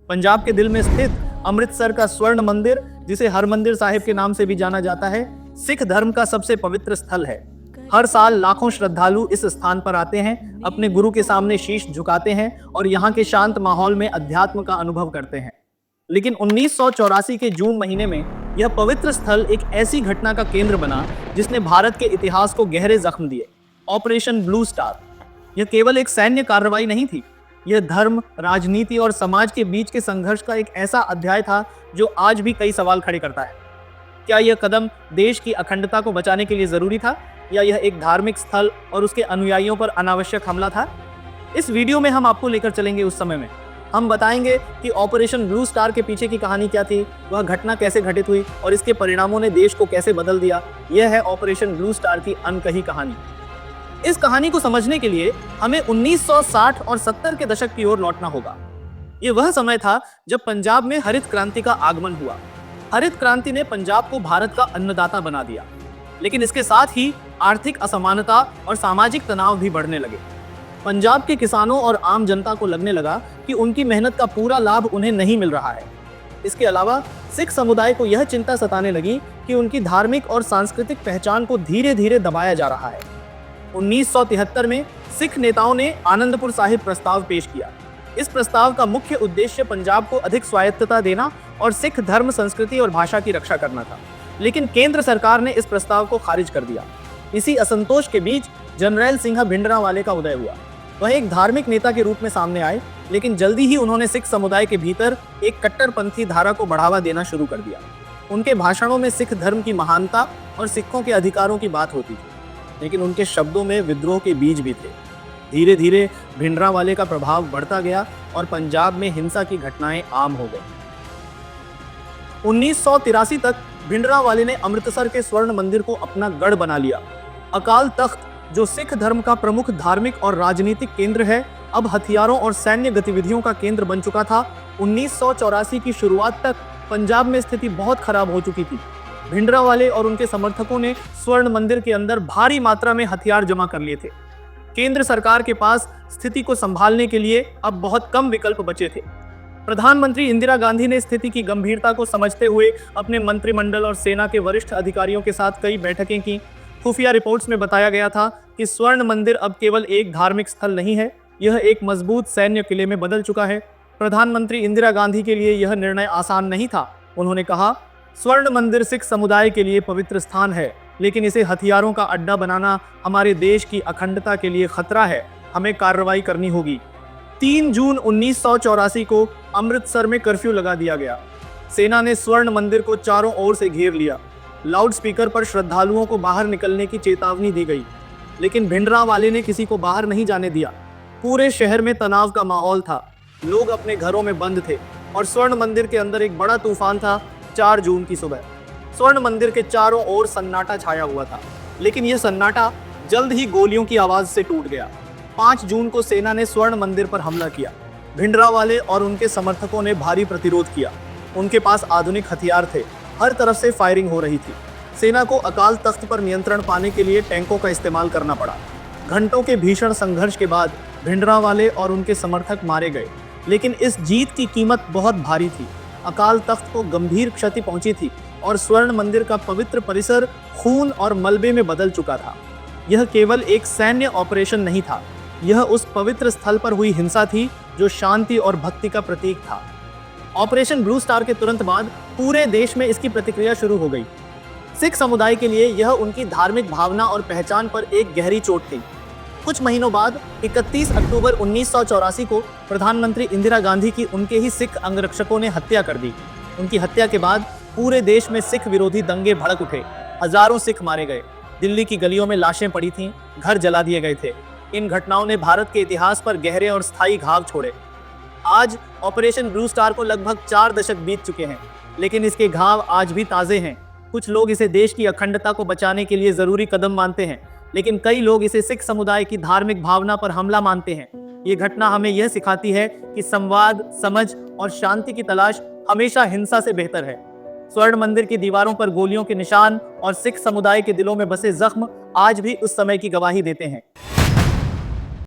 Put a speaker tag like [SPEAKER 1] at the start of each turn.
[SPEAKER 1] पंजाब के दिल में स्थित अमृतसर का स्वर्ण मंदिर, जिसे हरमंदिर साहिब के नाम से भी जाना जाता है, सिख धर्म का सबसे पवित्र स्थल है। हर साल लाखों श्रद्धालु इस स्थान पर आते हैं, अपने गुरु के सामने शीश झुकाते हैं और यहाँ के शांत माहौल में अध्यात्म का अनुभव करते हैं। लेकिन 1984 के जून महीने में यह पवित्र स्थल एक ऐसी घटना का केंद्र बना जिसने भारत के इतिहास को गहरे जख्म दिए। Operation blue star. यह केवल एक सैन्य कार्रवाई नहीं थी, यह धर्म, राजनीति और समाज के बीच के संघर्ष का एक ऐसा अध्याय था जो आज भी कई सवाल खड़े करता है। क्या यह कदम देश की अखंडता को बचाने के लिए जरूरी था, या यह एक धार्मिक स्थल और उसके अनुयायियों पर अनावश्यक हमला था? इस वीडियो में हम आपको लेकर चलेंगे उस समय में। हम बताएंगे कि ऑपरेशन ब्लू स्टार के पीछे की कहानी क्या थी, वह घटना कैसे घटित हुई और इसके परिणामों ने देश को कैसे बदल दिया। यह है ऑपरेशन ब्लू स्टार की अनकही कहानी। इस कहानी को समझने के लिए हमें 1960 और 70 के दशक की ओर लौटना होगा। यह वह समय था जब पंजाब में हरित क्रांति का आगमन हुआ। हरित क्रांति ने पंजाब को भारत का अन्नदाता बना दिया, लेकिन इसके साथ ही आर्थिक असमानता और सामाजिक तनाव भी बढ़ने लगे। पंजाब के किसानों और आम जनता को लगने लगा कि उनकी मेहनत का पूरा लाभ उन्हें नहीं मिल रहा है। इसके अलावा सिख समुदाय को यह चिंता सताने लगी कि उनकी धार्मिक और सांस्कृतिक पहचान को धीरे धीरे दबाया जा रहा है। 1973 में सिख नेताओं ने आनंदपुर साहिब प्रस्ताव पेश किया। इस प्रस्ताव का मुख्य उद्देश्य पंजाब को अधिक स्वायत्तता देना और सिख धर्म, संस्कृति और भाषा की रक्षा करना था, लेकिन केंद्र सरकार ने इस प्रस्ताव को खारिज कर दिया। इसी असंतोष के बीच जनरल सिंह भिंडरांवाले का उदय हुआ। वह एक धार्मिक नेता के रूप में सामने आए, लेकिन जल्दी ही उन्होंने सिख समुदाय के भीतर एक कट्टरपंथी धारा को बढ़ावा देना शुरू कर दिया। उनके भाषणों में सिख धर्म की महानता और सिखों के अधिकारों की बात होती थी, लेकिन उनके शब्दों में विद्रोह के बीज भी थे। धीरे धीरे भिंडरांवाले का प्रभाव बढ़ता गया और पंजाब में हिंसा की घटनाएं आम हो गई। 1983 तक भिंडरांवाले ने अमृतसर के स्वर्ण मंदिर को अपना गढ़ बना लिया। अकाल तख्त, जो सिख धर्म का प्रमुख धार्मिक और राजनीतिक केंद्र है, अब हथियारों और सैन्य गतिविधियों का केंद्र बन चुका था। 1984 की शुरुआत तक पंजाब में स्थिति बहुत खराब हो चुकी थी। भिंडरांवाले और उनके समर्थकों ने स्वर्ण मंदिर के अंदर भारी मात्रा में हथियार जमा कर लिए थे। केंद्र सरकार के पास स्थिति को संभालने के लिए अब बहुत कम विकल्प बचे थे। प्रधानमंत्री इंदिरा गांधी ने स्थिति की गंभीरता को समझते हुए अपने मंत्रिमंडल और सेना के वरिष्ठ अधिकारियों के साथ कई बैठकें की। खुफिया रिपोर्ट्स में बताया गया था कि स्वर्ण मंदिर अब केवल एक धार्मिक स्थल नहीं है, यह एक मजबूत सैन्य किले में बदल चुका है। प्रधानमंत्री इंदिरा गांधी के लिए यह निर्णय आसान नहीं था। उन्होंने कहा, स्वर्ण मंदिर सिख समुदाय के लिए पवित्र स्थान है, लेकिन इसे हथियारों का अड्डा बनाना हमारे देश की अखंडता के लिए खतरा है। हमें कार्रवाई करनी होगी। 3 जून 1984 को अमृतसर में कर्फ्यू लगा दिया गया। सेना ने स्वर्ण मंदिर को चारों ओर से घेर लिया। लाउड स्पीकर पर श्रद्धालुओं को बाहर निकलने की चेतावनी दी गई, लेकिन भिंडरांवाले ने किसी को बाहर नहीं जाने दिया। पूरे शहर में तनाव का माहौल था। लोग अपने घरों में बंद थे और स्वर्ण मंदिर के अंदर एक बड़ा तूफान था। 4 जून की सुबह स्वर्ण मंदिर के चारों ओर सन्नाटा छाया हुआ था, लेकिन यह सन्नाटा जल्द ही गोलियों की आवाज से टूट गया। 5 जून को सेना ने स्वर्ण मंदिर पर हमला किया। भिंडरांवाले और उनके समर्थकों ने भारी प्रतिरोध किया। उनके पास आधुनिक हथियार थे। हर तरफ से फायरिंग हो रही थी। सेना को अकाल तख्त पर नियंत्रण पाने के लिए टैंकों का इस्तेमाल करना पड़ा। घंटों के भीषण संघर्ष के बाद भिंडरांवाले और उनके समर्थक मारे गए, लेकिन इस जीत की कीमत बहुत भारी थी। अकाल तख्त को गंभीर क्षति पहुंची थी और स्वर्ण मंदिर का पवित्र परिसर खून और मलबे में बदल चुका था। यह केवल एक सैन्य ऑपरेशन नहीं था, यह उस पवित्र स्थल पर हुई हिंसा थी जो शांति और भक्ति का प्रतीक था। ऑपरेशन ब्लू स्टार के तुरंत बाद पूरे देश में इसकी प्रतिक्रिया शुरू हो गई। सिख समुदाय के लिए यह उनकी धार्मिक भावना और पहचान पर एक गहरी चोट थी। कुछ महीनों बाद 31 अक्टूबर 1984 को प्रधानमंत्री इंदिरा गांधी की उनके ही सिख अंगरक्षकों ने हत्या कर दी। उनकी हत्या के बाद पूरे देश में सिख विरोधी दंगे भड़क उठे। हजारों सिख मारे गए। दिल्ली की गलियों में लाशें पड़ी थीं, घर जला दिए गए थे। इन घटनाओं ने भारत के इतिहास पर गहरे और स्थायी घाव छोड़े। आज ऑपरेशन ब्लू स्टार को लगभग 4 दशक बीत चुके हैं, लेकिन इसके घाव आज भी ताज़े हैं। कुछ लोग इसे देश की अखंडता को बचाने के लिए जरूरी कदम मानते हैं, लेकिन कई लोग इसे सिख समुदाय की धार्मिक भावना पर हमला मानते हैं। ये घटना हमें यह सिखाती है कि संवाद, समझ और शांति की तलाश हमेशा हिंसा से बेहतर है। स्वर्ण मंदिर की दीवारों पर गोलियों के निशान और सिख समुदाय के दिलों में बसे जख्म आज भी उस समय की गवाही देते हैं।